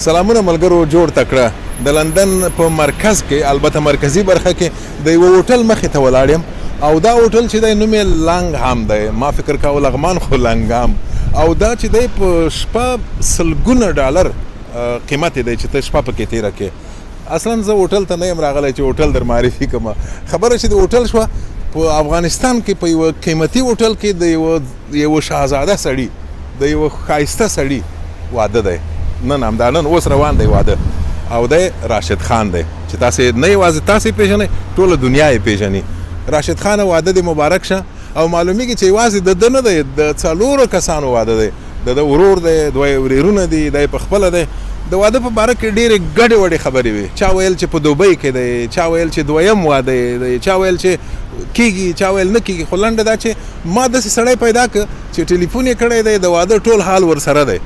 سلامونه ملګرو جوړ تکړه د لندن په مرکز کې البته مرکزی برخه کې د یو هوټل مخې ته ولاړ یم او دا هوټل چې دی نوم یې لانګهام دی. ما فکر کاوه لغمان خو لانګهام او دا چې دی په شپه سلګونه ډالر قیمت دی چې ته شپه پکې تېره کې. اصلا زه هوټل ته نه یم راغلی چې هوټل در معرفي کړم. خبره چې د هوټل شوه په افغانستان کې په یوه قیمتي هوټل کې د یوه شهزاده سړي د یوه ښایسته سړي واده دی. نن اوس روان دی واده او دی راشد خان دی چې تاسې نه یوازې تاسې پیژنئ ټوله دنیا یې پیژني. راشد خان واده دی مبارک شه او معلومیږي چې یوازې د ده نه دی د څلورو کسانو واده دی. د ورور دی دوه ورېرونه دي دی په خپله دی. د واده په باره کې ډېرې ګډې وډې خبرې وې. چا ویل چې په دوبۍ کې دی، چا ویل چې دویم واده دی، چا ویل چې کېږي، چا ویل نه کېږي. خو لنډه دا چې ما داسې سړی پیدا کړ چې ټلیفون یې کړی دی د واده ټول حال ورسره دی.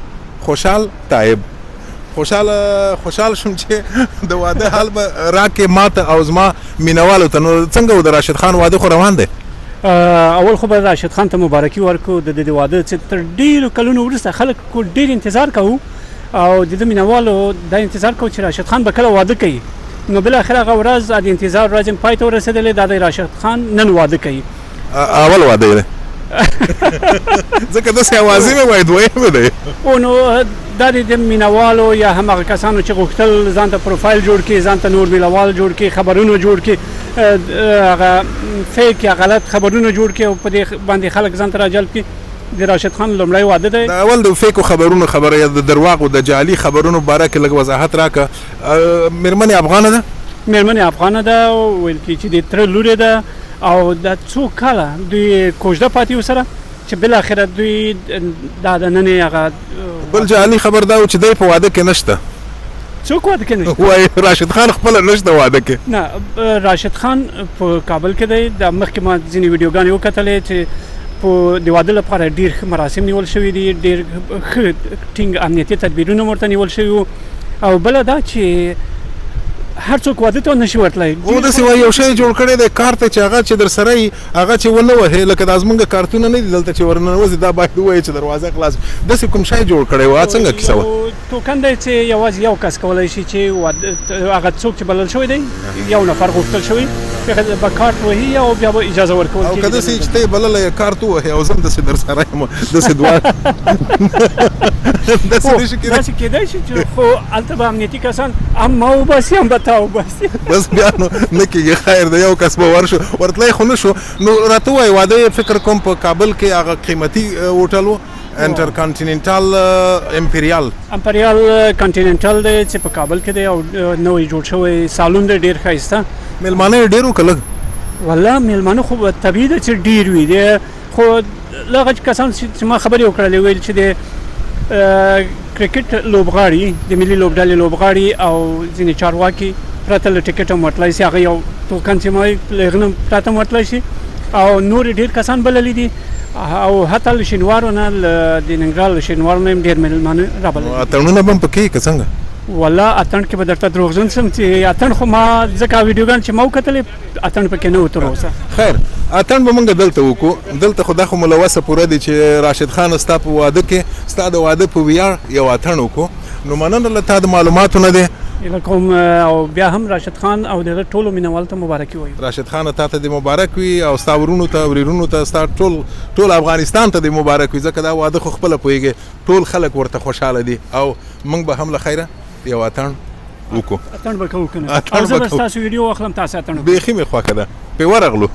خوشحال طایب خوشحال شوم چې د واده حال به راکې ما ته او زما مینوالو ته. نو څنګه و د راشد خان واده خو روان دی؟ اول خو به راشد خان ته مبارکي ورکړو د دې واده چې تر ډېرو کلونو وروسته خلک ډېر انتظار کوو او د ده مینوالو دا انتظار کوو چې راشد خان به کله واده کوي. نو بالاخره هغه ورځ د انتظار ورځ پای ته ورسېدلی. دا د راشد خان نن واده کوي. اول واده دی ځکه داسې اوازې مې وایي دویم دی. نو دا د مینوالو یا هم هغه کسانو چې غوښتل ځان ته پروفایل جوړ کړي، ځان ته نور مینوال جوړ کړي، خبرونه جوړ کړي، هغه فیک یا غلط خبرونه جوړ کړي او په دې باندې خلک ځان ته راجلب کړي. د راشد خان لومړی واده دی. د اول د فیکو خبرونو خبره یا د درواغو د جعلي خبرونو باره کې لږ وضاحت راکړه. مېرمنې افغانه ده؟ مېرمنې افغانه ده. ویل کېږي چې د تره لورې ده او دا څو کاله دوی کوژده پاتې ورسره چې بالاخره دوی دا د ننې هغه بل جعلي خبر دا و چې دی په واده کې نشته. څوک واده کې نشته؟ وایي راشد خان خپله نشته واده کې. نه، راشد خان په کابل کې دی. د مخکې ما ځینې ویډیوګانې وکتلې چې په د واده لپاره ډېر ښه مراسم نیول شوي دي، ډېر ښه ټینګ امنیتي تدبیرونه ورته نیول شوي وو. او بله دا چې هر څوک واده ته نشي ورتلی. او داسې وایي یو شی جوړ کړی دی کار ته چې هغه چې در سره یي هغه چې ونه وهې لکه دا زمونږ کارتونه نه دي دلته چې ورننوځي دا باید ووایي چې دروازه خلاص. داسې کوم شی جوړ کړی و څنګه کیسه وه؟ توکن دی چې یوازې یو کس کولی شي چې هغه څوک چې بلل شوی دی یو نفر غوښتل شوی به کارت وهي او بیا به اجازه ورکول کېږي. او که داسې چې ته یې بللی کارت ووهې او زه هم داسې در سره یم داسې دواړه داسې نشي کېدی. داسې کېدی شي چې خو هلته به امنیتي کسان هم ما وباسي هم به تا وباسي. بس بیا نو نه کېږي خیر دی. یو کس به ورشو ورتلی خو نه شو. نو راته ووایي واده فکر کوم په کابل کې هغه قیمتي هوټل و انټر کانټیننټال امپریال کانټیننټال دی چې په کابل کې دی او نوی جوړ شوی سالون دی ډېر ښایسته. میلمانه یې ډېر و که لږ؟ والله میلمانه خو طبیعي ده چې ډېر وي دی. خو هغه کسان چې ما خبرې وکړلې ویل چې د کرکټ لوبغاړي د ملي لوبډلې لوبغاړي او ځینې چارواکي پرته له ټکټ هم ورتلی شي. هغه یو توکن چې ما له هغې نه پرته هم ورتلی شي او نور ډېر کسان بللي دي او حتی له شینوارو نه د ننګرهار له شینوارو نه هم ډېر میلمانه رابللي. اتڼونه به هم پکې که څنګه؟ والله اتڼ کې به درته دروغجن شم چې اتڼ خو ما ځکه ویډیوګان چې ما وکتلې اتڼ پکې نه و تر اوسه. خیر اتڼ به موږ دلته وکړو. دلته خو دا خو ملوثه پوره دی چې راشد خان ستا په واده کې ستا د واده په ویاړ یو اتڼ وکړو. نو مننه له تا د معلوماتو نه دی کوم او بیا هم راشد خان او د ټولو مینوالو ته مبارکي وایو. راشد خان ته د مبارک وي او ستا ورونو ته ورېرونو ته ستا ټول افغانستان ته د مبارک وي ځکه دا واده خو خپله پوهېږې ټول خلک ورته خوشحاله دي او موږ به هم له خیره یو اتڼ وکړو. اتڼ به کوو که نه؟ او زه به ستاسو ویډیو واخلم تاسو اتڼ بیخي مې خوښه ده پې ورغلو.